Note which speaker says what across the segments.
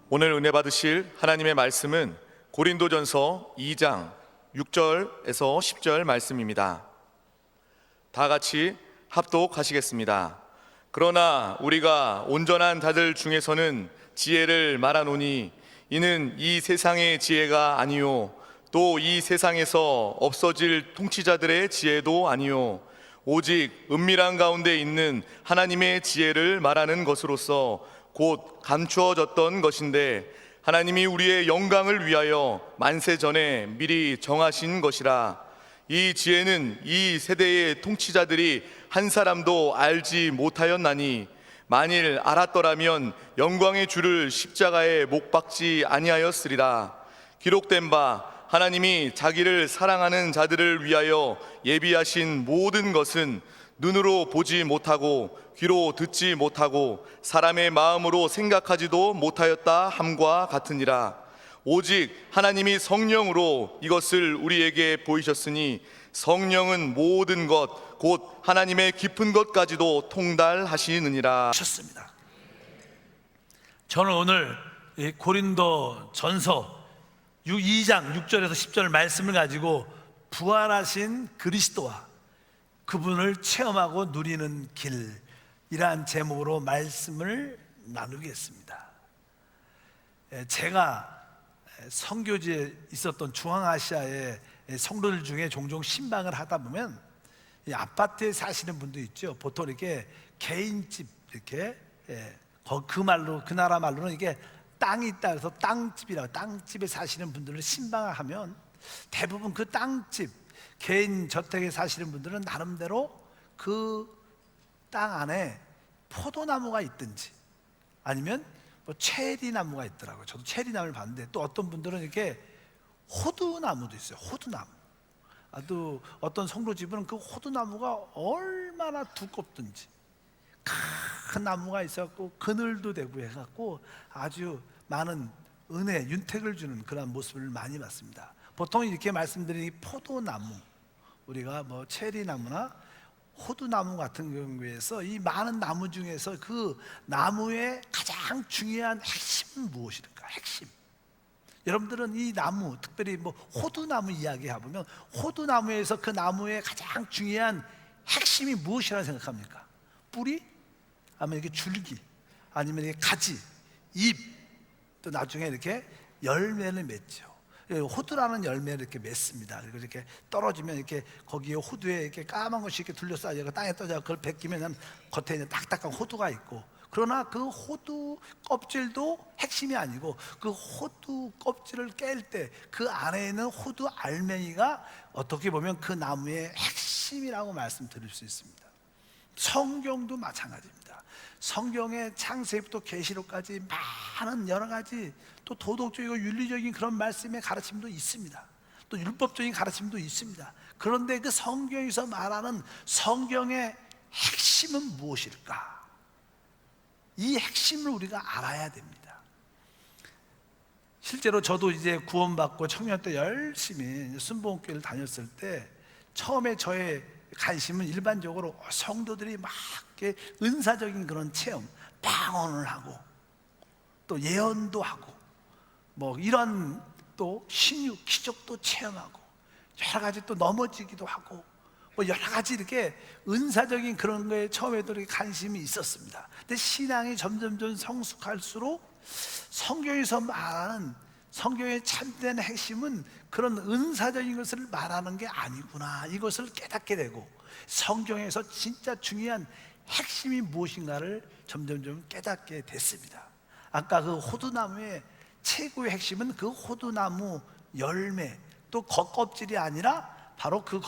Speaker 1: 오늘 은혜 받으실 하나님의 말씀은 고린도전서 2장 6절에서 10절 말씀입니다. 다 같이 합독하시겠습니다. 그러나 우리가 온전한 자들 중에서는 지혜를 말하노니 이는 이 세상의 지혜가 아니요 또 이 세상에서 없어질 통치자들의 지혜도 아니요 오직 은밀한 가운데 있는 하나님의 지혜를 말하는 것으로서 곧 감추어졌던 것인데 하나님이 우리의 영광을 위하여 만세 전에 미리 정하신 것이라. 이 지혜는 이 세대의 통치자들이 한 사람도 알지 못하였나니 만일 알았더라면 영광의 주를 십자가에 못 박지 아니하였으리라. 기록된 바 하나님이 자기를 사랑하는 자들을 위하여 예비하신 모든 것은 눈으로 보지 못하고 귀로 듣지 못하고 사람의 마음으로 생각하지도 못하였다 함과 같으니라. 오직 하나님이 성령으로 이것을 우리에게 보이셨으니 성령은 모든 것 곧 하나님의 깊은 것까지도 통달하시느니라.
Speaker 2: 하셨습니다. 저는 오늘 고린도 전서 2장 6절에서 10절 말씀을 가지고 부활하신 그리스도와 그분을 체험하고 누리는 길이란 제목으로 말씀을 나누겠습니다. 제가 선교지에 있었던 중앙아시아의 성도들 중에 종종 신방을 하다 보면 이 아파트에 사시는 분도 있죠. 보통 이렇게 개인집 이렇게 그 말로 그 나라 말로는 이게 땅이 있다 그래서 땅집이라고, 땅집에 사시는 분들을 신방을 하면 대부분 그 땅집 개인 저택에 사시는 분들은 나름대로 그 땅 안에 포도나무가 있든지 아니면 뭐 체리나무가 있더라고요. 저도 체리나무를 봤는데 또 어떤 분들은 이렇게 호두나무도 있어요. 호두나무. 또 어떤 성도집은 그 호두나무가 얼마나 두껍든지 큰 나무가 있어갖고 그늘도 되고 해갖고 아주 많은 은혜, 윤택을 주는 그런 모습을 많이 봤습니다. 보통 이렇게 말씀드린 포도나무, 우리가 뭐 체리나무나 호두나무 같은 경우에서 이 많은 나무 중에서 그 나무의 가장 중요한 핵심은 무엇일까? 핵심. 여러분들은 이 나무, 특별히 뭐 호두나무 이야기해보면 호두나무에서 그 나무의 가장 중요한 핵심이 무엇이라고 생각합니까? 뿌리? 아니면 이렇게 줄기? 아니면 이렇게 가지? 잎? 또 나중에 이렇게 열매를 맺죠. 호두라는 열매를 이렇게 맺습니다. 그리고 이렇게 떨어지면 이렇게 거기에 호두에 이렇게 까만 것이 이렇게 둘러싸여 땅에 떠져 그걸 벗기면 겉에 있는 딱딱한 호두가 있고, 그러나 그 호두 껍질도 핵심이 아니고 그 호두 껍질을 깰 때 그 안에 있는 호두 알맹이가 어떻게 보면 그 나무의 핵심이라고 말씀드릴 수 있습니다. 성경도 마찬가지입니다. 성경의 창세기부터 계시록까지 많은 여러 가지 또 도덕적이고 윤리적인 그런 말씀의 가르침도 있습니다. 또 율법적인 가르침도 있습니다. 그런데 그 성경에서 말하는 성경의 핵심은 무엇일까? 이 핵심을 우리가 알아야 됩니다. 실제로 저도 이제 구원받고 청년 때 열심히 순복음교회를 다녔을 때 처음에 저의 관심은 일반적으로 성도들이 막 이렇게 은사적인 그런 체험, 방언을 하고 또 예언도 하고 뭐 이런 또 신유, 기적도 체험하고 여러 가지 또 넘어지기도 하고 뭐 여러 가지 이렇게 은사적인 그런 거에 처음에도 이렇게 관심이 있었습니다. 근데 신앙이 점점 성숙할수록 성경에서 말하는 성경의 참된 핵심은 그런 은사적인 것을 말하는 게 아니구나, 이것을 깨닫게 되고 성경에서 진짜 중요한 핵심이 무엇인가를 점점 깨닫게 됐습니다. 아까 그 호두나무의 최고의 핵심은 그 호두나무 열매 또 겉껍질이 아니라 바로 그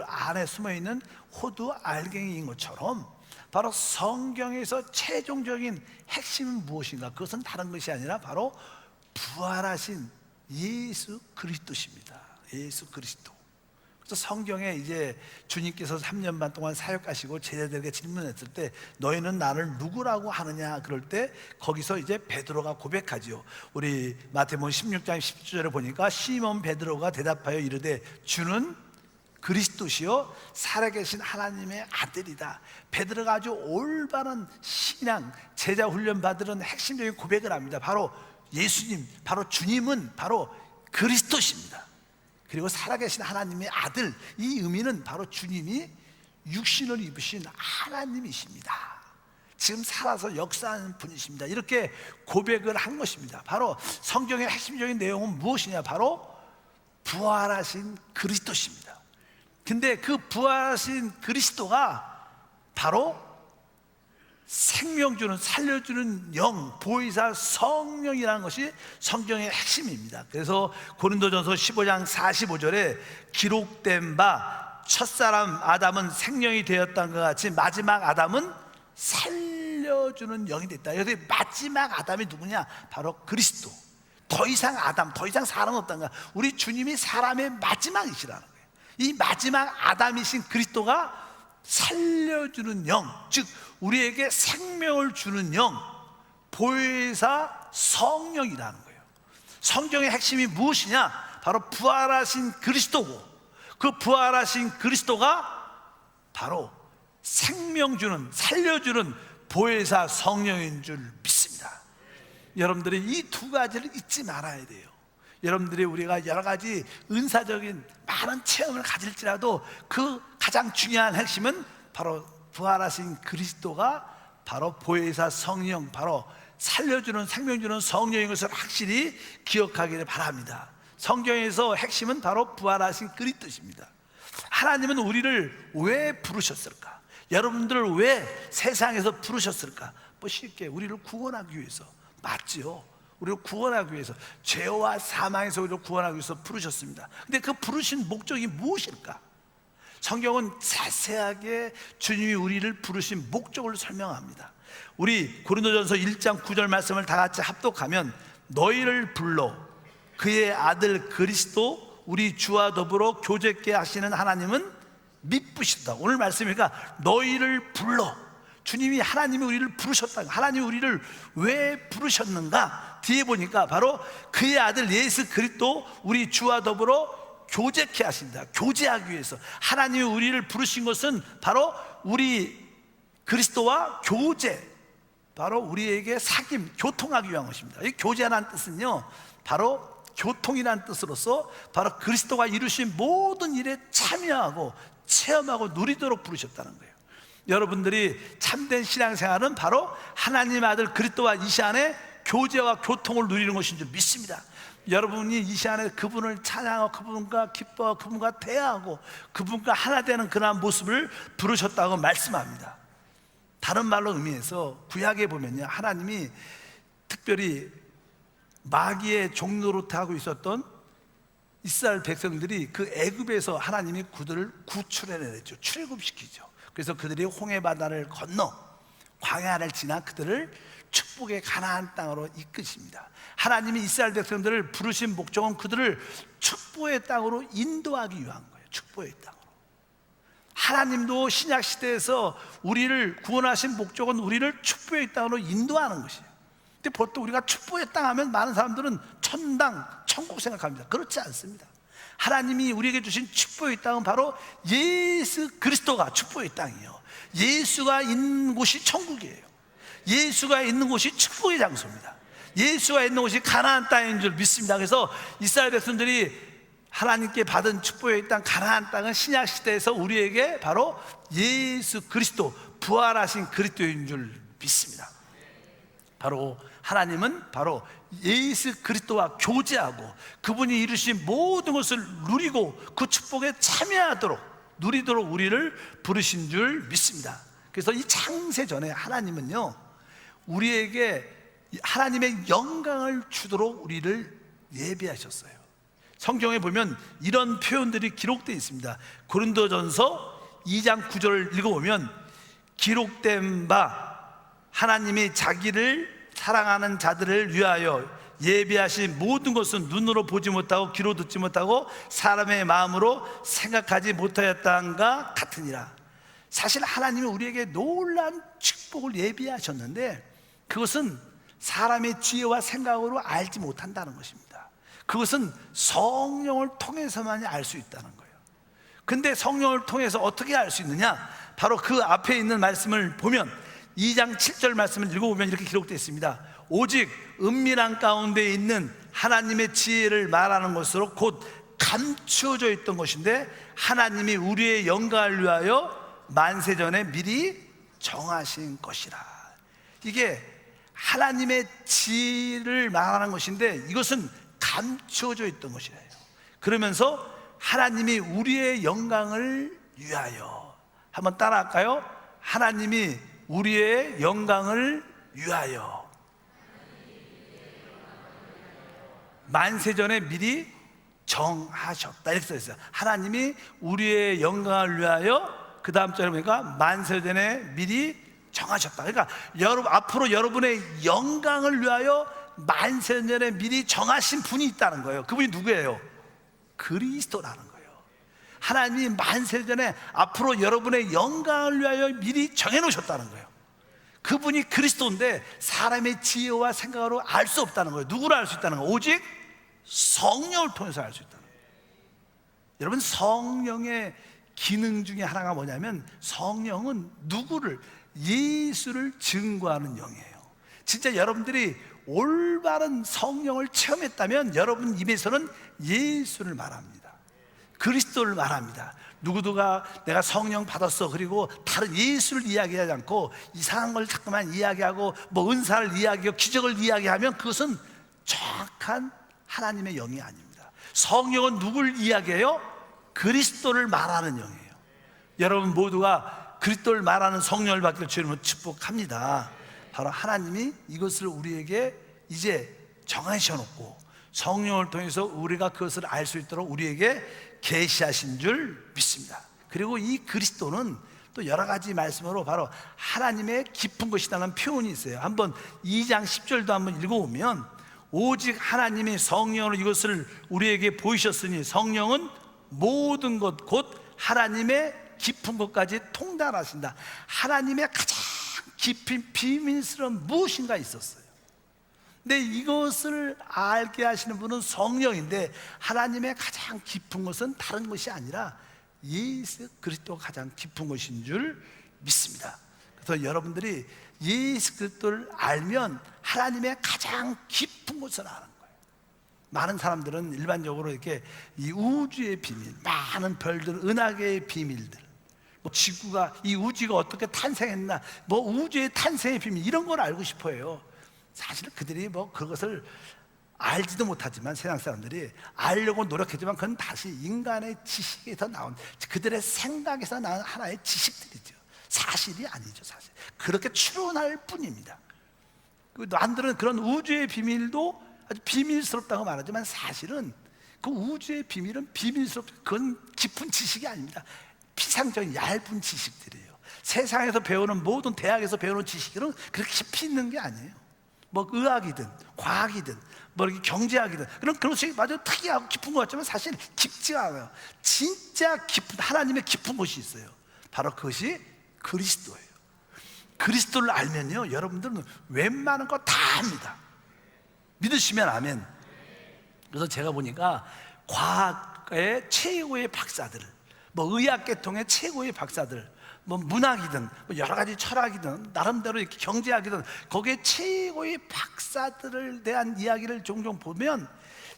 Speaker 2: 안에 숨어있는 호두 알갱이인 것처럼 바로 성경에서 최종적인 핵심은 무엇인가? 그것은 다른 것이 아니라 바로 부활하신 예수 그리스도십니다. 예수 그리스도. 그래서 성경에 이제 주님께서 3년 반 동안 사역하시고 제자들에게 질문했을 때 너희는 나를 누구라고 하느냐 그럴 때 거기서 이제 베드로가 고백하지요. 우리 마태복음 16장 10절에 보니까 시몬 베드로가 대답하여 이르되 주는 그리스도시요 살아계신 하나님의 아들이다. 베드로가 아주 올바른 신앙 제자 훈련 받으는 핵심적인 고백을 합니다. 바로 예수님, 바로 주님은 바로 그리스도십니다. 그리고 살아계신 하나님의 아들, 이 의미는 바로 주님이 육신을 입으신 하나님이십니다. 지금 살아서 역사하는 분이십니다. 이렇게 고백을 한 것입니다. 바로 성경의 핵심적인 내용은 무엇이냐? 바로 부활하신 그리스도십니다. 근데 그 부활하신 그리스도가 바로 생명 주는, 살려주는 영, 보혜사 성령이라는 것이 성경의 핵심입니다. 그래서 고린도전서 15장 45절에 기록된 바 첫사람 아담은 생명이 되었다는 것 같이 마지막 아담은 살려주는 영이 됐다. 그래서 마지막 아담이 누구냐? 바로 그리스도. 더 이상 아담, 더 이상 사람은 없다는 거야. 우리 주님이 사람의 마지막이시라는 거예요. 이 마지막 아담이신 그리스도가 살려주는 영, 즉 우리에게 생명을 주는 영, 보혜사 성령이라는 거예요. 성경의 핵심이 무엇이냐? 바로 부활하신 그리스도고, 그 부활하신 그리스도가 바로 생명 주는, 살려주는 보혜사 성령인 줄 믿습니다. 여러분들이 이 두 가지를 잊지 말아야 돼요. 여러분들이 우리가 여러 가지 은사적인 많은 체험을 가질지라도 그 가장 중요한 핵심은 바로 부활하신 그리스도가 바로 보혜사 성령, 바로 살려주는, 생명 주는 성령인 것을 확실히 기억하기를 바랍니다. 성경에서 핵심은 바로 부활하신 그리스도십니다. 하나님은 우리를 왜 부르셨을까? 여러분들을 왜 세상에서 부르셨을까? 뭐 쉽게 우리를 구원하기 위해서. 맞지요? 우리를 구원하기 위해서, 죄와 사망에서 우리를 구원하기 위해서 부르셨습니다. 근데 그 부르신 목적이 무엇일까? 성경은 자세하게 주님이 우리를 부르신 목적을 설명합니다. 우리 고린도전서 1장 9절 말씀을 다 같이 합독하면, 너희를 불러 그의 아들 그리스도 우리 주와 더불어 교제케 하시는 하나님은 미쁘시다. 오늘 말씀이니까 너희를 불러, 주님이, 하나님이 우리를 부르셨다. 하나님이 우리를 왜 부르셨는가? 뒤에 보니까 바로 그의 아들 예수 그리스도 우리 주와 더불어 교제케 하신다. 교제하기 위해서 하나님이 우리를 부르신 것은 바로 우리 그리스도와 교제, 바로 우리에게 사귐, 교통하기 위한 것입니다. 이 교제라는 뜻은요, 바로 교통이라는 뜻으로서 바로 그리스도가 이루신 모든 일에 참여하고 체험하고 누리도록 부르셨다는 거예요. 여러분들이 참된 신앙생활은 바로 하나님 아들 그리스도와 이 시간에 교제와 교통을 누리는 것인 줄 믿습니다. 여러분이 이 시간에 그분을 찬양하고 그분과 기뻐하고 그분과 대화하고 그분과 하나 되는 그러한 모습을 부르셨다고 말씀합니다. 다른 말로 의미해서 구약에 보면요, 하나님이 특별히 마귀의 종노릇하고 있었던 이스라엘 백성들이 그 애굽에서 하나님이 그들을 구출해내죠. 출애굽시키죠. 그래서 그들이 홍해 바다를 건너 광야를 지나 그들을 축복의 가나안 땅으로 이끄십니다. 하나님이 이스라엘 백성들을 부르신 목적은 그들을 축복의 땅으로 인도하기 위한 거예요. 축복의 땅으로. 하나님도 신약 시대에서 우리를 구원하신 목적은 우리를 축복의 땅으로 인도하는 것이에요. 근데 보통 우리가 축복의 땅 하면 많은 사람들은 천당, 천국 생각합니다. 그렇지 않습니다. 하나님이 우리에게 주신 축복의 땅은 바로 예수 그리스도가 축복의 땅이에요. 예수가 있는 곳이 천국이에요. 예수가 있는 곳이 축복의 장소입니다. 예수가 있는 곳이 가나안 땅인 줄 믿습니다. 그래서 이스라엘 백성들이 하나님께 받은 축복의 땅 가나안 땅은 신약 시대에서 우리에게 바로 예수 그리스도, 부활하신 그리스도인 줄 믿습니다. 바로 하나님은 바로 예수 그리스도와 교제하고 그분이 이루신 모든 것을 누리고 그 축복에 참여하도록, 누리도록 우리를 부르신 줄 믿습니다. 그래서 이 창세 전에 하나님은요, 우리에게 하나님의 영광을 주도록 우리를 예비하셨어요. 성경에 보면 이런 표현들이 기록되어 있습니다. 고린도전서 2장 9절을 읽어보면, 기록된 바 하나님이 자기를 사랑하는 자들을 위하여 예비하신 모든 것은 눈으로 보지 못하고 귀로 듣지 못하고 사람의 마음으로 생각하지 못하였다는가 같으니라. 사실 하나님이 우리에게 놀라운 축복을 예비하셨는데 그것은 사람의 지혜와 생각으로 알지 못한다는 것입니다. 그것은 성령을 통해서만이 알 수 있다는 거예요. 근데 성령을 통해서 어떻게 알 수 있느냐? 바로 그 앞에 있는 말씀을 보면 2장 7절 말씀을 읽어보면 이렇게 기록되어 있습니다. 오직 은밀한 가운데 있는 하나님의 지혜를 말하는 것으로 곧 감추어져 있던 것인데 하나님이 우리의 영광을 위하여 만세전에 미리 정하신 것이라. 이게 하나님의 지혜를 말하는 것인데 이것은 감추어져 있던 것이래요. 그러면서 하나님이 우리의 영광을 위하여, 한번 따라할까요? 하나님이 우리의 영광을 위하여 만세전에 미리 정하셨다, 이렇게 써 있어요. 하나님이 우리의 영광을 위하여, 그 다음 절에 보니까 만세전에 미리 정하셨다. 그러니까 앞으로 여러분의 영광을 위하여 만세전에 미리 정하신 분이 있다는 거예요. 그분이 누구예요? 그리스도라는 거예요. 하나님이 만세전에 앞으로 여러분의 영광을 위하여 미리 정해놓으셨다는 거예요. 그분이 그리스도인데 사람의 지혜와 생각으로 알 수 없다는 거예요. 누구를 알 수 있다는 거예요? 오직 성령을 통해서 알 수 있다는 거예요. 여러분, 성령의 기능 중에 하나가 뭐냐면 성령은 누구를, 예수를 증거하는 영이에요. 진짜 여러분들이 올바른 성령을 체험했다면 여러분 입에서는 예수를 말합니다. 그리스도를 말합니다. 누구도가 내가 성령 받았어 그리고 다른 예수를 이야기하지 않고 이상한 걸 자꾸만 이야기하고 뭐 은사를 이야기하고 기적을 이야기하면 그것은 정확한 하나님의 영이 아닙니다. 성령은 누굴 이야기해요? 그리스도를 말하는 영이에요. 여러분 모두가 그리스도를 말하는 성령을 받기를 주님으로 축복합니다. 바로 하나님이 이것을 우리에게 이제 정하셔놓고 성령을 통해서 우리가 그것을 알 수 있도록 우리에게 계시하신 줄 믿습니다. 그리고 이 그리스도는 또 여러 가지 말씀으로 바로 하나님의 깊은 것이라는 표현이 있어요. 한번 2장 10절도 한번 읽어보면 오직 하나님이 성령으로 이것을 우리에게 보이셨으니 성령은 모든 것 곧 하나님의 깊은 것까지 통달하신다. 하나님의 가장 깊은 비밀스러운 무엇인가 있었어요. 근데 이것을 알게 하시는 분은 성령인데 하나님의 가장 깊은 것은 다른 것이 아니라 예수 그리스도가 가장 깊은 것인 줄 믿습니다. 그래서 여러분들이 예수 그리스도를 알면 하나님의 가장 깊은 것을 아는 거예요. 많은 사람들은 일반적으로 이렇게 이 우주의 비밀, 많은 별들, 은하계의 비밀들, 뭐 지구가, 이 우주가 어떻게 탄생했나, 뭐 우주의 탄생의 비밀, 이런 걸 알고 싶어 해요. 사실 그들이 뭐 그것을 알지도 못하지만 세상 사람들이 알려고 노력했지만 그건 다시 인간의 지식에서 나온, 그들의 생각에서 나온 하나의 지식들이죠. 사실이 아니죠. 사실 그렇게 추론할 뿐입니다. 남들은 그런 우주의 비밀도 아주 비밀스럽다고 말하지만 사실은 그 우주의 비밀은 비밀스럽고 그건 깊은 지식이 아닙니다. 피상적인 얇은 지식들이에요. 세상에서 배우는 모든 대학에서 배우는 지식들은 그렇게 깊이 있는 게 아니에요. 뭐 의학이든 과학이든 뭐 이렇게 경제학이든 그런 것이 아주 특이하고 깊은 것 같지만 사실 깊지가 않아요. 진짜 깊은 하나님의 깊은 곳이 있어요. 바로 그것이 그리스도예요. 그리스도를 알면요 여러분들은 웬만한 거 다 합니다. 믿으시면 아멘. 그래서 제가 보니까 과학의 최고의 박사들, 뭐 의학 계통의 최고의 박사들, 뭐 문학이든 뭐 여러 가지 철학이든 나름대로 이렇게 경제학이든 거기에 최고의 박사들을 대한 이야기를 종종 보면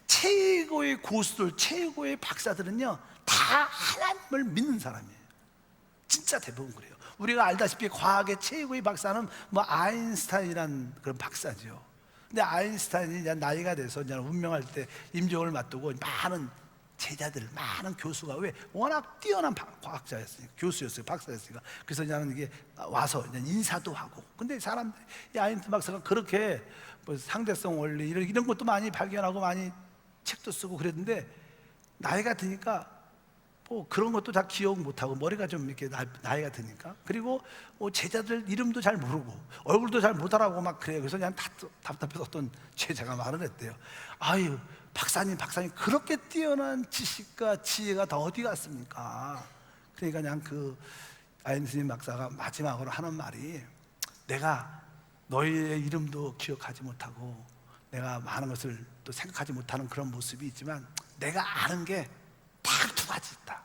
Speaker 2: 최고의 고수들, 최고의 박사들은요 다 하나님을 믿는 사람이에요. 진짜 대부분 그래요. 우리가 알다시피 과학의 최고의 박사는 뭐 아인슈타인이라는 그런 박사죠. 근데 아인슈타인이 이제 나이가 돼서 이제 운명할 때 임종을 맞두고 많은 제자들, 많은 교수가, 왜? 워낙 뛰어난 과학자였으니까, 교수였어요, 박사였으니까. 그래서 나는 이게 와서 인사도 하고. 근데 사람들이, 이 아인슈타인 박사가 그렇게 뭐 상대성 원리 이런 것도 많이 발견하고 많이 책도 쓰고 그랬는데 나이가 드니까 뭐 그런 것도 다 기억 못하고 머리가 좀 이렇게 나이가 드니까, 그리고 제자들 이름도 잘 모르고 얼굴도 잘 못 알아보고 막 그래요. 그래서 그냥 답답해서 어떤 제자가 말을 했대요. 아유, 박사님 그렇게 뛰어난 지식과 지혜가 다 어디 갔습니까? 그러니까 그냥 그 아인슈타인 박사가 마지막으로 하는 말이, 내가 너희의 이름도 기억하지 못하고 내가 많은 것을 또 생각하지 못하는 그런 모습이 있지만 내가 아는 게 딱 두 가지 있다.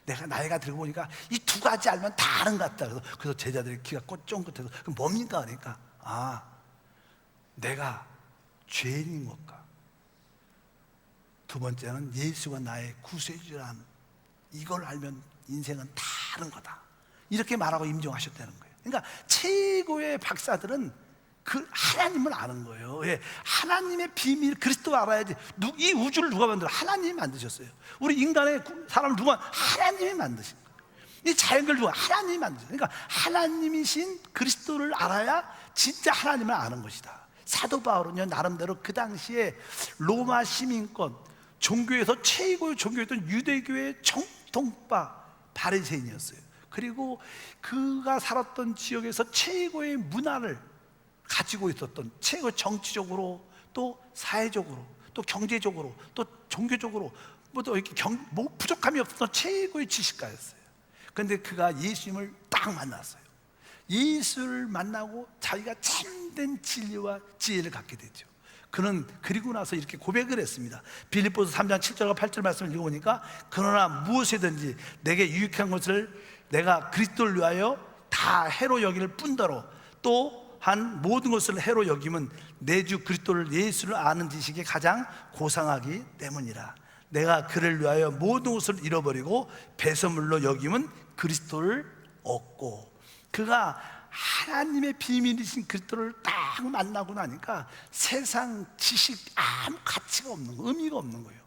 Speaker 2: 내가 나이가 들고 보니까 이 두 가지 알면 다 아는 것 같다. 그래서 제자들이 귀가 쫑긋해서 그 뭡니까? 그러니까 내가 죄인인 것과 두 번째는 예수가 나의 구세주라는 이걸 알면 인생은 다 아는 거다. 이렇게 말하고 임종하셨다는 거예요. 그러니까 최고의 박사들은 그 하나님을 아는 거예요. 왜? 하나님의 비밀, 그리스도 알아야지. 이 우주를 누가 만들어? 하나님이 만드셨어요. 우리 인간의 사람을 누가? 하나님이 만드신 거예요. 이 자연을 누가? 하나님이 만드셨어요. 그러니까 하나님이신 그리스도를 알아야 진짜 하나님을 아는 것이다. 사도 바울은요, 나름대로 그 당시에 로마 시민권 종교에서 최고의 종교였던 유대교의 정통파 바리새인이었어요. 그리고 그가 살았던 지역에서 최고의 문화를 가지고 있었던, 최고 정치적으로 또 사회적으로 또 경제적으로 또 종교적으로 또 이렇게 부족함이 없었던 최고의 지식가였어요. 그런데 그가 예수님을 딱 만났어요. 예수를 만나고 자기가 참된 진리와 지혜를 갖게 됐죠. 그는 그리고 나서 이렇게 고백을 했습니다. 빌립보서 3장 7절과 8절 말씀을 읽어보니까 그러나 무엇이든지 내게 유익한 것을 내가 그리스도를 위하여 다 해로 여길 뿐더러 또 한 모든 것을 해로 여김은 내 주 그리스도를 예수를 아는 지식이 가장 고상하기 때문이라. 내가 그를 위하여 모든 것을 잃어버리고 배설물로 여김은 그리스도를 얻고. 그가 하나님의 비밀이신 그리스도를 딱 만나고 나니까 세상 지식 아무 가치가 없는 거예요. 의미가 없는 거예요.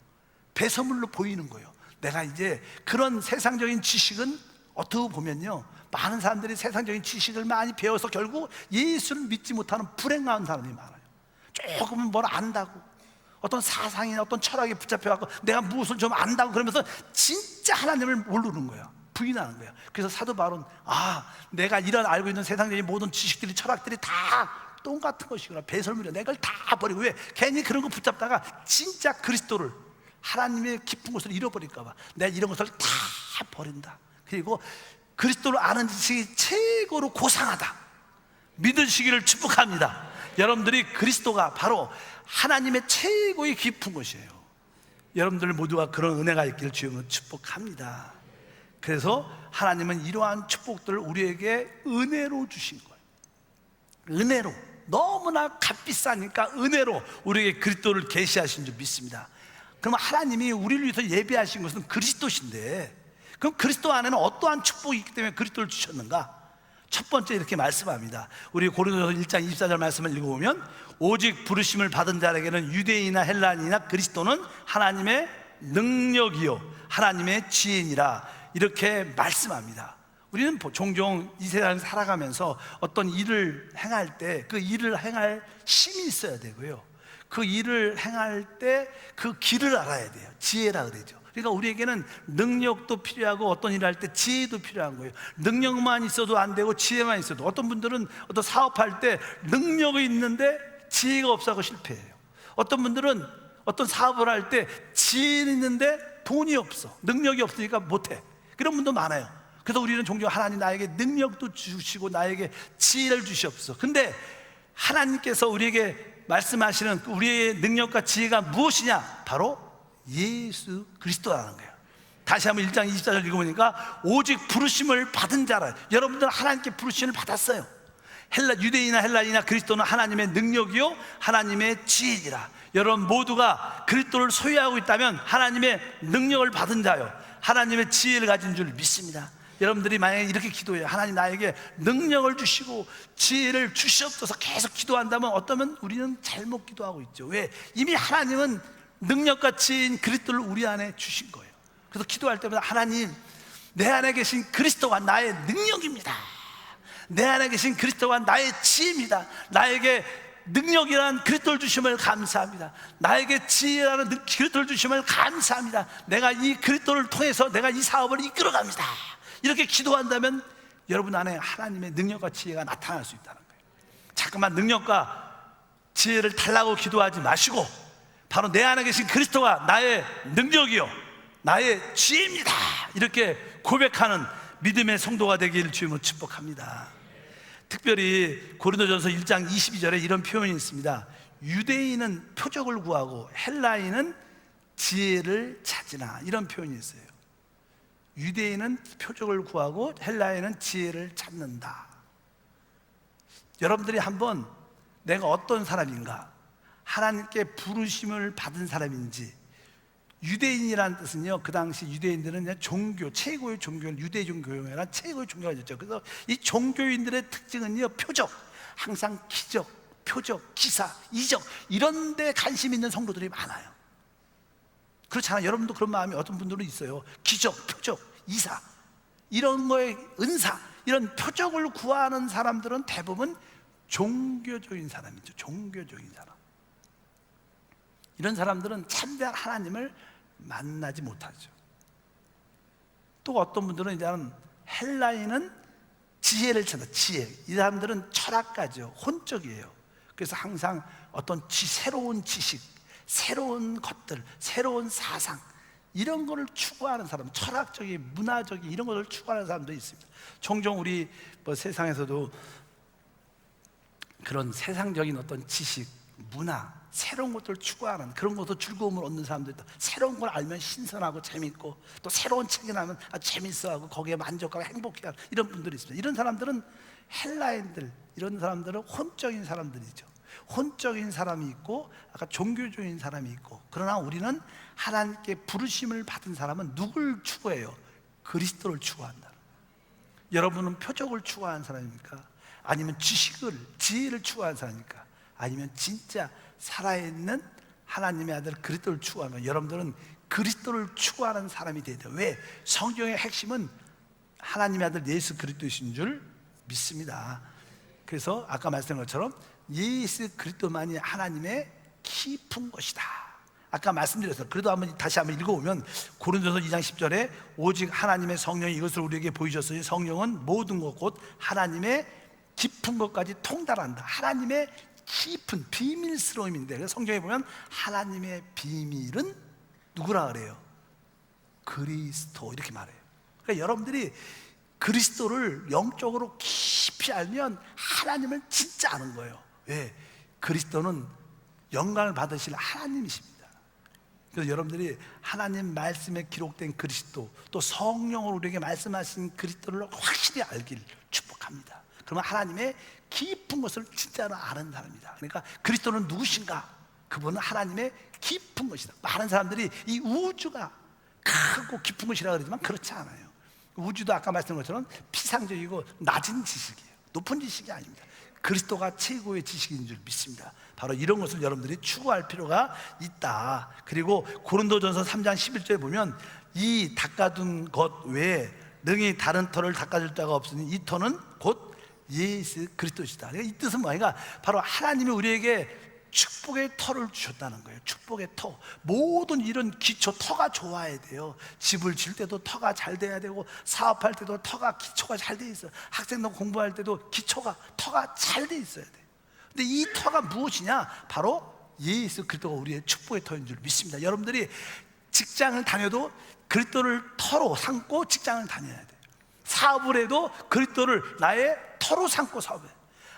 Speaker 2: 배설물로 보이는 거예요. 내가 이제 그런 세상적인 지식은 어떻게 보면요, 많은 사람들이 세상적인 지식을 많이 배워서 결국 예수를 믿지 못하는 불행한 사람이 많아요. 조금은 뭘 안다고, 어떤 사상이나 어떤 철학에 붙잡혀갖고 내가 무엇을 좀 안다고 그러면서 진짜 하나님을 모르는 거야. 부인하는 거야. 그래서 사도 바울은 내가 이런 알고 있는 세상적인 모든 지식들이, 철학들이 다 똑같은 것이구나, 배설물이야. 내가 다 버리고. 왜? 괜히 그런 거 붙잡다가 진짜 그리스도를, 하나님의 깊은 것을 잃어버릴까 봐 내가 이런 것을 다 버린다. 그리고 그리스도를 아는 지식이 최고로 고상하다 믿으시기를 축복합니다. 여러분들이 그리스도가 바로 하나님의 최고의 깊은 것이에요. 여러분들 모두가 그런 은혜가 있기를 주님은 축복합니다. 그래서 하나님은 이러한 축복들을 우리에게 은혜로 주신 거예요. 은혜로, 너무나 값비싸니까 은혜로 우리에게 그리스도를 계시하신 줄 믿습니다. 그러면 하나님이 우리를 위해서 예비하신 것은 그리스도신데, 그럼 그리스도 안에는 어떠한 축복이 있기 때문에 그리스도를 주셨는가? 첫 번째 이렇게 말씀합니다. 우리 고린도서 1장 24절 말씀을 읽어보면 오직 부르심을 받은 자에게는 유대인이나 헬라인이나 그리스도는 하나님의 능력이요 하나님의 지혜니라, 이렇게 말씀합니다. 우리는 종종 이 세상을 살아가면서 어떤 일을 행할 때 그 일을 행할 힘이 있어야 되고요, 그 일을 행할 때 그 길을 알아야 돼요. 지혜라 그러죠. 그러니까 우리에게는 능력도 필요하고 어떤 일을 할 때 지혜도 필요한 거예요. 능력만 있어도 안 되고 지혜만 있어도, 어떤 분들은 어떤 사업할 때 능력이 있는데 지혜가 없어서 실패해요. 어떤 분들은 어떤 사업을 할 때 지혜는 있는데 돈이 없어, 능력이 없으니까 못해. 그런 분도 많아요. 그래서 우리는 종종 하나님 나에게 능력도 주시고 나에게 지혜를 주시옵소서. 근데 하나님께서 우리에게 말씀하시는 우리의 능력과 지혜가 무엇이냐? 바로 예수 그리스도라는 거예요. 다시 한번 1장 24절 읽어보니까 오직 부르심을 받은 자라. 여러분들은 하나님께 부르심을 받았어요. 유대인이나 헬라인이나 그리스도는 하나님의 능력이요 하나님의 지혜이라. 여러분 모두가 그리스도를 소유하고 있다면 하나님의 능력을 받은 자요 하나님의 지혜를 가진 줄 믿습니다. 여러분들이 만약에 이렇게 기도해요. 하나님 나에게 능력을 주시고 지혜를 주시옵소서 계속 기도한다면 어쩌면 우리는 잘못 기도하고 있죠. 왜? 이미 하나님은 능력과 지혜인 그리스도를 우리 안에 주신 거예요. 그래서 기도할 때마다 하나님, 내 안에 계신 그리스도가 나의 능력입니다. 내 안에 계신 그리스도가 나의 지혜입니다. 나에게 능력이라는 그리스도를 주심을 감사합니다. 나에게 지혜라는 그리스도를 주심을 감사합니다. 내가 이 그리스도를 통해서 내가 이 사업을 이끌어갑니다. 이렇게 기도한다면 여러분 안에 하나님의 능력과 지혜가 나타날 수 있다는 거예요. 자꾸만 능력과 지혜를 달라고 기도하지 마시고 바로 내 안에 계신 그리스도가 나의 능력이요 나의 지혜입니다, 이렇게 고백하는 믿음의 성도가 되기를 주님으로 축복합니다. 특별히 고린도전서 1장 22절에 이런 표현이 있습니다. 유대인은 표적을 구하고 헬라인은 지혜를 찾으나, 이런 표현이 있어요. 유대인은 표적을 구하고 헬라인은 지혜를 찾는다. 여러분들이 한번 내가 어떤 사람인가, 하나님께 부르심을 받은 사람인지. 유대인이라는 뜻은요, 그 당시 유대인들은 그냥 종교, 최고의 종교를 유대 종교가 최고의 종교가 있었죠. 그래서 이 종교인들의 특징은요, 표적, 항상 기적, 표적, 기사, 이적, 이런 데 관심 있는 성도들이 많아요. 그렇잖아요. 여러분도 그런 마음이 어떤 분들은 있어요. 기적, 표적, 이사, 이런 거에 은사, 이런 표적을 구하는 사람들은 대부분 종교적인 사람이죠. 종교적인 사람. 이런 사람들은 참된 하나님을 만나지 못하죠. 또 어떤 분들은 이제는 헬라인은 지혜를 찾아, 지혜. 이 사람들은 철학가죠. 혼적이에요. 그래서 항상 어떤 새로운 지식, 새로운 것들, 새로운 사상, 이런 거를 추구하는 사람, 철학적인, 문화적인 이런 것을 추구하는 사람도 있습니다. 종종 우리 세상에서도 그런 세상적인 어떤 지식, 문화, 새로운 것들을 추구하는, 그런 것도 즐거움을 얻는 사람들도, 새로운 걸 알면 신선하고 재밌고, 또 새로운 책이 나면 재밌어하고 거기에 만족하고 행복해하는 이런 분들이 있습니다. 이런 사람들은 헬라인들, 이런 사람들은 혼적인 사람들이죠. 혼적인 사람이 있고 아까 종교적인 사람이 있고. 그러나 우리는 하나님께 부르심을 받은 사람은 누굴 추구해요? 그리스도를 추구한다. 여러분은 표적을 추구하는 사람입니까? 아니면 지식을, 지혜를 추구하는 사람입니까? 아니면 진짜 살아있는 하나님의 아들 그리스도를 추구하면, 여러분들은 그리스도를 추구하는 사람이 돼야 돼요. 왜? 성경의 핵심은 하나님의 아들 예수 그리스도이신 줄 믿습니다. 그래서 아까 말씀드린 것처럼 예수 그리스도만이 하나님의 깊은 것이다. 아까 말씀드렸어요. 그래도 다시 한번 읽어보면 고린도서 2장 10절에 오직 하나님의 성령이 이것을 우리에게 보이셨으니 성령은 모든 것 곧 하나님의 깊은 것까지 통달한다. 하나님의 깊은 비밀스러움인데, 그래서 성경에 보면 하나님의 비밀은 누구라 그래요? 그리스도, 이렇게 말해요. 그러니까 여러분들이 그리스도를 영적으로 깊이 알면 하나님을 진짜 아는 거예요. 왜? 그리스도는 영광을 받으실 하나님이십니다. 그래서 여러분들이 하나님 말씀에 기록된 그리스도, 또 성령으로 우리에게 말씀하신 그리스도를 확실히 알길 축복합니다. 그러면 하나님의 깊은 것을 진짜로 아는 사람이다. 그러니까 그리스도는 누구신가? 그분은 하나님의 깊은 것이다. 많은 사람들이 이 우주가 크고 깊은 것이라 그러지만 그렇지 않아요. 우주도 아까 말씀드린 것처럼 피상적이고 낮은 지식이에요. 높은 지식이 아닙니다. 그리스도가 최고의 지식인 줄 믿습니다. 바로 이런 것을 여러분들이 추구할 필요가 있다. 그리고 고린도전서 3장 11절에 보면 이 닦아둔 것 외에 능히 다른 터를 닦아줄 자가 없으니 이 터는 곧 예수 그리스도시다. 그러니까 이 뜻은 뭐냐? 바로 하나님이 우리에게 축복의 터를 주셨다는 거예요. 축복의 터. 모든 이런 기초 터가 좋아야 돼요. 집을 질 때도 터가 잘 돼야 되고, 사업할 때도 터가, 기초가 잘 돼 있어요. 학생들 공부할 때도 기초가, 터가 잘 돼 있어야 돼요. 근데 이 터가 무엇이냐? 바로 예수 그리스도가 우리의 축복의 터인 줄 믿습니다. 여러분들이 직장을 다녀도 그리스도를 터로 삼고 직장을 다녀야 돼요. 사업을 해도 그리스도를 나의 터로 삼고 사업해.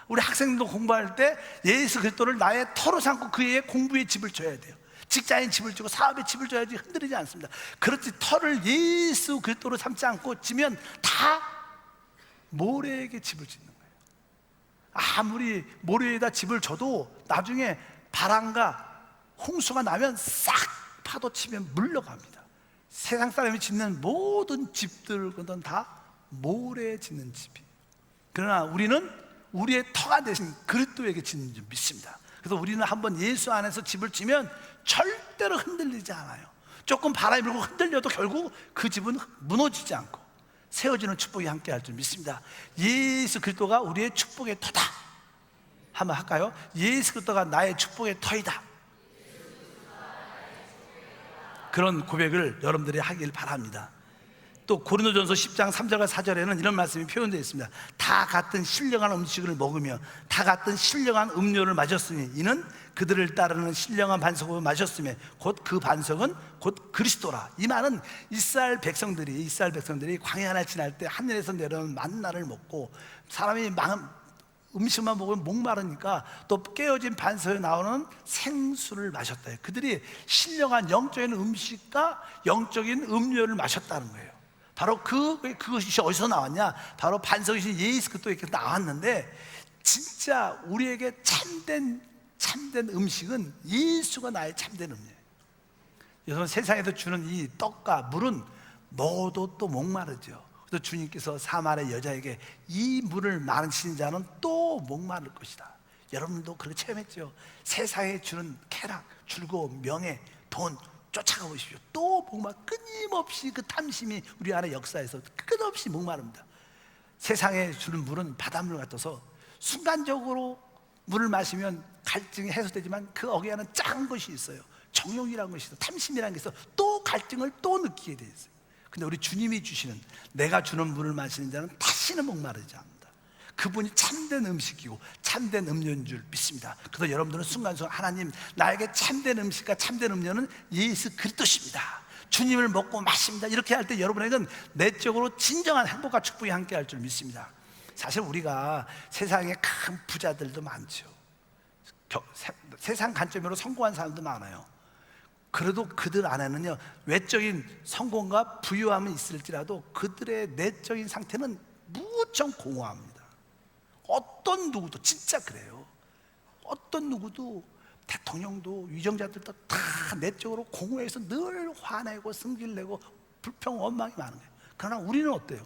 Speaker 2: 우리 학생들도 공부할 때 예수 그리스도를 나의 터로 삼고 그의 공부에 집을 줘야 돼요. 직장에 집을 주고 사업에 집을 줘야지 흔들리지 않습니다. 그렇지, 터를 예수 그리스도로 삼지 않고 지면 다 모래에게 집을 짓는 거예요. 아무리 모래에다 집을 줘도 나중에 바람과 홍수가 나면 싹 파도 치면 물러갑니다. 세상 사람이 짓는 모든 집들은 다 모래에 짓는 집이에요. 그러나 우리는 우리의 터가 되신 그리스도에게 짓는 줄 믿습니다. 그래서 우리는 한번 예수 안에서 집을 지면 절대로 흔들리지 않아요. 조금 바람이 불고 흔들려도 결국 그 집은 무너지지 않고 세워지는 축복이 함께 할 줄 믿습니다. 예수 그리스도가 우리의 축복의 터다. 한번 할까요? 예수 그리스도가 나의 축복의 터이다. 그런 고백을 여러분들이 하길 바랍니다. 또 고린도전서 10장 3절과 4절에는 이런 말씀이 표현되어 있습니다. 다 같은 신령한 음식을 먹으며 다 같은 신령한 음료를 마셨으니 이는 그들을 따르는 신령한 반석을 마셨으며 곧 그 반석은 곧 그리스도라. 이 말은 이스라엘 백성들이 광야를 지날 때 하늘에서 내려오는 만나를 먹고, 사람이 음식만 먹으면 목마르니까 또 깨어진 반석에 나오는 생수를 마셨다. 그들이 신령한 영적인 음식과 영적인 음료를 마셨다는 거예요. 바로 그것이 어디서 나왔냐? 바로 반석이신 예수 그리스도에게 나왔는데, 진짜 우리에게 참된 음식은 예수가 나의 참된 음식이에요. 여러분, 세상에서 주는 이 떡과 물은 먹어도 또 목마르죠. 그래서 주님께서 사마리아 여자에게 이 물을 마시는 자는 또 목마를 것이다. 여러분도 그렇게 체험했죠. 세상에 주는 쾌락, 즐거움, 명예, 돈 쫓아가 보십시오. 또 끊임없이 그 탐심이 우리 안에 역사에서 끝없이 목마릅니다. 세상에 주는 물은 바닷물 같아서 순간적으로 물을 마시면 갈증이 해소되지만 그 어귀 안에 작은 것이 있어요. 정욕이라는 것이 있어요. 탐심이라는 게 있어요. 또 갈증을 또 느끼게 돼 있어요. 근데 우리 주님이 주시는, 내가 주는 물을 마시는 자는 다시는 목마르지 않는다. 그분이 참된 음식이고 참된 음료인 줄 믿습니다. 그래서 여러분들은 순간순간, 하나님, 나에게 참된 음식과 참된 음료는 예수 그리스도십니다, 주님을 먹고 마십니다, 이렇게 할 때 여러분에게는 내적으로 진정한 행복과 축복이 함께 할 줄 믿습니다. 사실 우리가 세상에 큰 부자들도 많죠. 세상 관점으로 성공한 사람도 많아요. 그래도 그들 안에는요, 외적인 성공과 부유함은 있을지라도 그들의 내적인 상태는 무척 공허합니다. 어떤 누구도 진짜 그래요. 어떤 누구도, 대통령도, 위정자들도 다 내적으로 공허해서 늘 화내고 승질내고 불평, 원망이 많은 거예요. 그러나 우리는 어때요?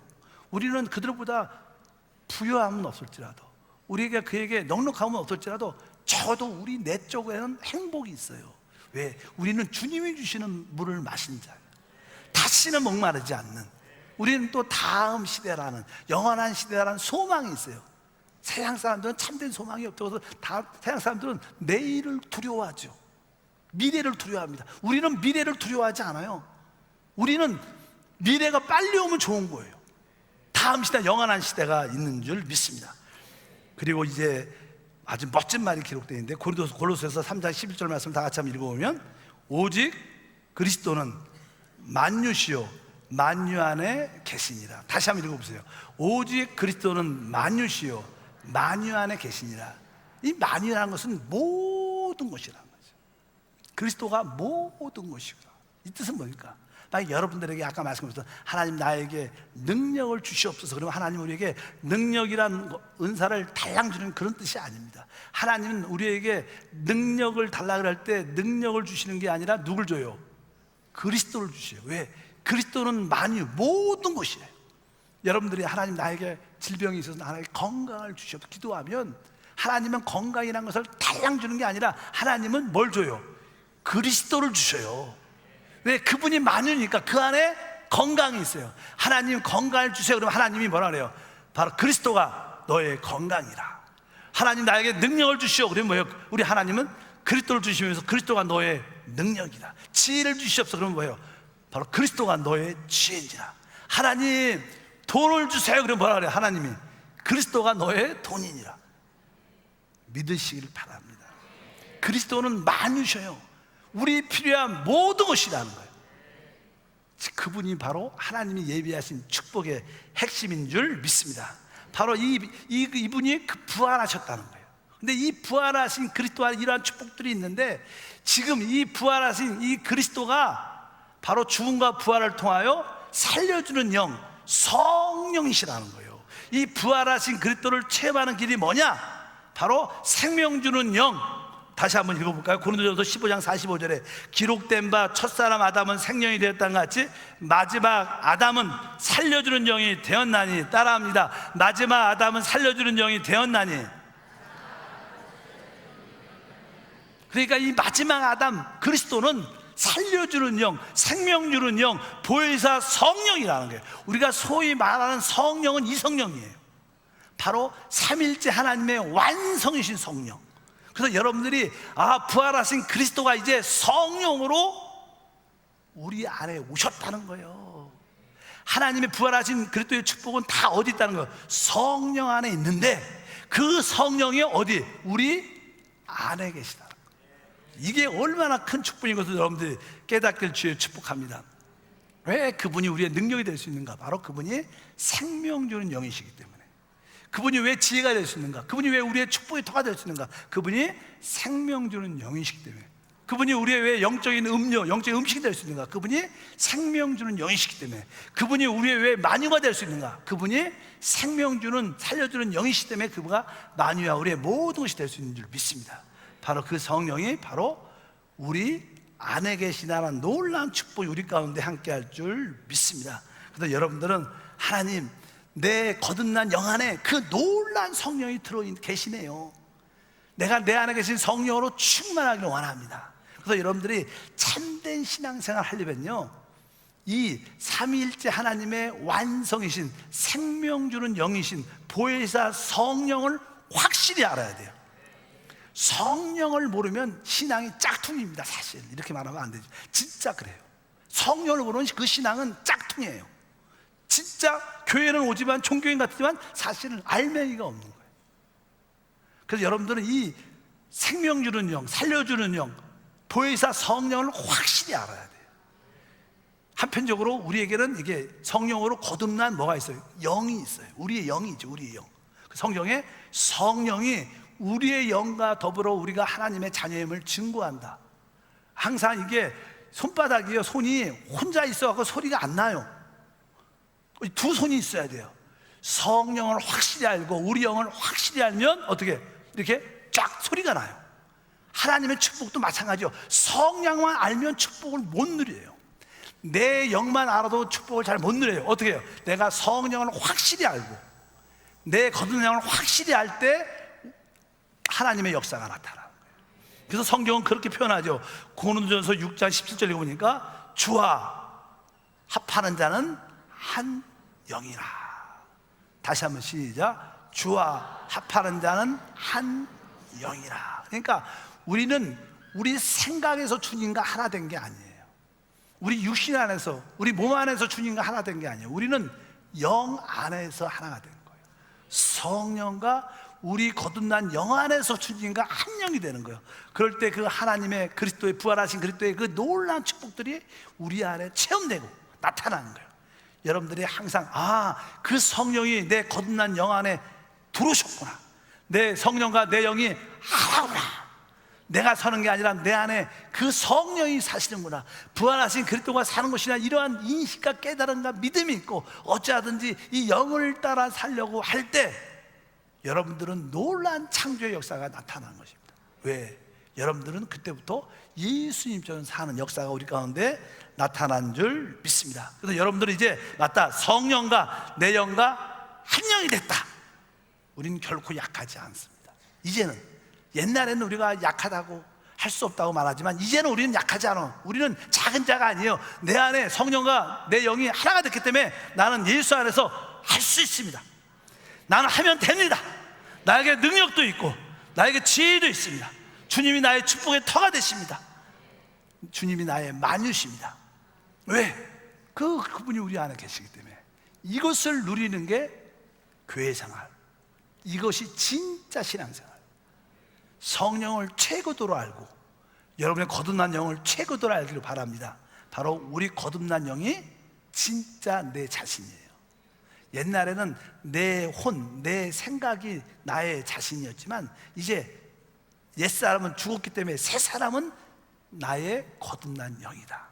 Speaker 2: 우리는 그들보다 부유함은 없을지라도, 우리에게 그에게 넉넉함은 없을지라도 적어도 우리 내적에는 행복이 있어요. 왜? 우리는 주님이 주시는 물을 마신 자예요. 다시는 목마르지 않는, 우리는 또 다음 시대라는, 영원한 시대라는 소망이 있어요. 세상 사람들은 참된 소망이 없어서 세상 사람들은 내일을 두려워하죠. 미래를 두려워합니다. 우리는 미래를 두려워하지 않아요. 우리는 미래가 빨리 오면 좋은 거예요. 다음 시대, 영원한 시대가 있는 줄 믿습니다. 그리고 이제 아주 멋진 말이 기록되어 있는데, 골로새서 3장 11절 말씀 다 같이 한번 읽어보면, 오직 그리스도는 만유시요 만유 안에 계시니라. 다시 한번 읽어보세요. 오직 그리스도는 만유시요 만유 안에 계시니라. 이 만유라는 것은 모든 것이라는 거죠. 그리스도가 모든 것이구나. 이 뜻은 뭡니까? 여러분들에게 아까 말씀드렸던, 하나님 나에게 능력을 주시옵소서, 그러면 하나님 우리에게 능력이란 은사를 달랑 주는 그런 뜻이 아닙니다. 하나님은 우리에게 능력을 달라고 할 때 능력을 주시는 게 아니라 누굴 줘요? 그리스도를 주셔요. 왜? 그리스도는 만유, 모든 것이에요. 여러분들이 하나님 나에게 질병이 있어서 하나님께 건강을 주시옵소서 기도하면, 하나님은 건강이라는 것을 달랑 주는 게 아니라 하나님은 뭘 줘요? 그리스도를 주셔요. 왜? 그분이 만유니까 그 안에 건강이 있어요. 하나님 건강을 주세요. 그러면 하나님이 뭐라 그래요? 바로 그리스도가 너의 건강이라. 하나님 나에게 능력을 주시오. 그러면 뭐예요? 우리 하나님은 그리스도를 주시면서 그리스도가 너의 능력이다. 지혜를 주시옵소서. 그러면 뭐예요? 바로 그리스도가 너의 지혜인지라. 하나님 돈을 주세요. 그러면 뭐라 그래요? 하나님이 그리스도가 너의 돈이니라. 믿으시길 바랍니다. 그리스도는 만유셔요. 우리 필요한 모든 것이라는 거예요. 그분이 바로 하나님이 예비하신 축복의 핵심인 줄 믿습니다. 바로 이분이 부활하셨다는 거예요. 근데 이 부활하신 그리스도 안에 이러한 축복들이 있는데, 지금 이 부활하신 이 그리스도가 바로 죽음과 부활을 통하여 살려주는 영, 성령이시라는 거예요. 이 부활하신 그리스도를 체험하는 길이 뭐냐? 바로 생명 주는 영. 다시 한번 읽어볼까요? 고린도전서 15장 45절에 기록된 바 첫사람 아담은 생명이 되었다는 것 같이 마지막 아담은 살려주는 영이 되었나니. 따라합니다. 마지막 아담은 살려주는 영이 되었나니. 그러니까 이 마지막 아담 그리스도는 살려주는 영, 생명 주는 영, 보혜사 성령이라는 거예요. 우리가 소위 말하는 성령은 이 성령이에요. 바로 삼일째 하나님의 완성이신 성령. 그래서 여러분들이 부활하신 그리스도가 이제 성령으로 우리 안에 오셨다는 거예요. 하나님의 부활하신 그리스도의 축복은 다 어디 있다는 거예요? 성령 안에 있는데, 그 성령이 어디? 우리 안에 계시다는 거예요. 이게 얼마나 큰 축복인 것을 여러분들이 깨닫길 주여 축복합니다. 왜 그분이 우리의 능력이 될 수 있는가? 바로 그분이 생명 주는 영이시기 때문에. 그분이 왜 지혜가 될 수 있는가? 그분이 왜 우리의 축복의 터가 될 수 있는가? 그분이 생명 주는 영이시기 때문에. 그분이 우리의 왜 영적인 음료, 영적인 음식이 될 수 있는가? 그분이 생명 주는 영이시기 때문에. 그분이 우리의 왜 만유가 될 수 있는가? 그분이 생명 주는, 살려주는 영이시기 때문에 그분가 만유와 우리의 모든 것이 될 수 있는 줄 믿습니다. 바로 그 성령이 바로 우리 안에 계시다는 놀라운 축복이 우리 가운데 함께 할 줄 믿습니다. 그래서 여러분들은 하나님, 내 거듭난 영 안에 그 놀라운 성령이 들어 계시네요. 내가 내 안에 계신 성령으로 충만하기를 원합니다. 그래서 여러분들이 참된 신앙생활 하려면요, 이 삼위일체 하나님의 완성이신, 생명 주는 영이신 보혜사 성령을 확실히 알아야 돼요. 성령을 모르면 신앙이 짝퉁입니다. 사실 이렇게 말하면 안 되죠. 진짜 그래요. 성령을 모르는 그 신앙은 짝퉁이에요. 진짜 교회는 오지만, 종교인 같지만 사실은 알맹이가 없는 거예요. 그래서 여러분들은 이 생명 주는 영, 살려주는 영, 보혜사 성령을 확실히 알아야 돼요. 한편적으로 우리에게는 이게 성령으로 거듭난 뭐가 있어요? 영이 있어요. 우리의 영이죠. 우리의 영. 성경에 성령이 우리의 영과 더불어 우리가 하나님의 자녀임을 증거한다. 항상 이게 손바닥이요, 손이 혼자 있어갖고 소리가 안 나요. 두 손이 있어야 돼요. 성령을 확실히 알고 우리 영을 확실히 알면 어떻게 이렇게 쫙 소리가 나요. 하나님의 축복도 마찬가지요. 성령만 알면 축복을 못 누려요. 내 영만 알아도 축복을 잘 못 누려요. 어떻게 해요? 내가 성령을 확실히 알고 내 거듭난 영을 확실히 알 때 하나님의 역사가 나타나는 거예요. 그래서 성경은 그렇게 표현하죠. 고린도전서 6장 17절에 보니까 주와 합하는 자는 한 영이라. 다시 한번 시작. 주와 합하는 자는 한 영이라. 그러니까 우리는 우리 생각에서 주님과 하나 된 게 아니에요. 우리 육신 안에서, 우리 몸 안에서 주님과 하나 된 게 아니에요. 우리는 영 안에서 하나가 된 거예요. 성령과 우리 거듭난 영 안에서 주님과 한 영이 되는 거예요. 그럴 때 그 하나님의 그리스도의 부활하신 그리스도의 그 놀라운 축복들이 우리 안에 체험되고 나타나는 거예요. 여러분들이 항상 그 성령이 내 거듭난 영 안에 들어오셨구나. 내 성령과 내 영이 하나구나. 내가 사는 게 아니라 내 안에 그 성령이 사시는구나. 부활하신 그리스도가 사는 것이나 이러한 인식과 깨달음과 믿음이 있고 어찌하든지 이 영을 따라 살려고 할 때 여러분들은 놀라운 창조의 역사가 나타나는 것입니다. 왜? 여러분들은 그때부터 예수님처럼 사는 역사가 우리 가운데 나타난 줄 믿습니다. 그래서 여러분들은 이제 맞다, 성령과 내 영과 한 영이 됐다. 우리는 결코 약하지 않습니다. 이제는, 옛날에는 우리가 약하다고 할 수 없다고 말하지만 이제는 우리는 약하지 않아. 우리는 작은 자가 아니에요. 내 안에 성령과 내 영이 하나가 됐기 때문에 나는 예수 안에서 할 수 있습니다. 나는 하면 됩니다. 나에게 능력도 있고 나에게 지혜도 있습니다. 주님이 나의 축복의 터가 되십니다. 주님이 나의 만유십니다. 왜? 그분이 우리 안에 계시기 때문에. 이것을 누리는 게 교회 생활, 이것이 진짜 신앙생활. 성령을 최고도로 알고 여러분의 거듭난 영을 최고도로 알기를 바랍니다. 바로 우리 거듭난 영이 진짜 내 자신이에요. 옛날에는 내 혼, 내 생각이 나의 자신이었지만 이제 옛사람은 죽었기 때문에 새 사람은 나의 거듭난 영이다.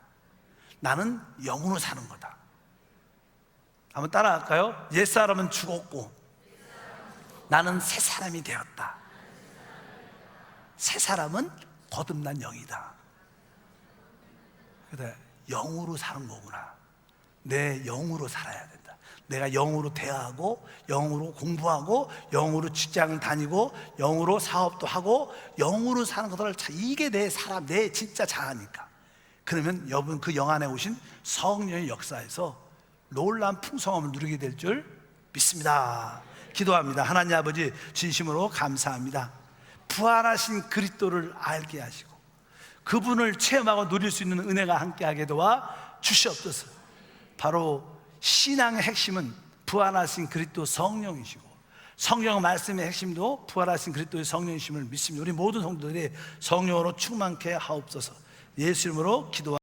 Speaker 2: 나는 영으로 사는 거다. 한번 따라할까요? 옛사람은 죽었고 나는 새 사람이 되었다. 새 사람은 거듭난 영이다. 그래, 영으로 사는 거구나. 내 영으로 살아야 된다. 내가 영으로 대화하고 영으로 공부하고 영으로 직장을 다니고 영으로 사업도 하고 영으로 사는 것을, 이게 내 사람, 내 진짜 자아니까. 그러면 여러분 그 영 안에 오신 성령의 역사에서 놀라운 풍성함을 누리게 될 줄 믿습니다. 기도합니다. 하나님 아버지, 진심으로 감사합니다. 부활하신 그리스도를 알게 하시고 그분을 체험하고 누릴 수 있는 은혜가 함께하게 도와 주시옵소서. 바로 신앙의 핵심은 부활하신 그리스도 성령이시고 성경 말씀의 핵심도 부활하신 그리스도의 성령이심을 믿습니다. 우리 모든 성도들이 성령으로 충만케 하옵소서. 예수 이름으로 기도합니다.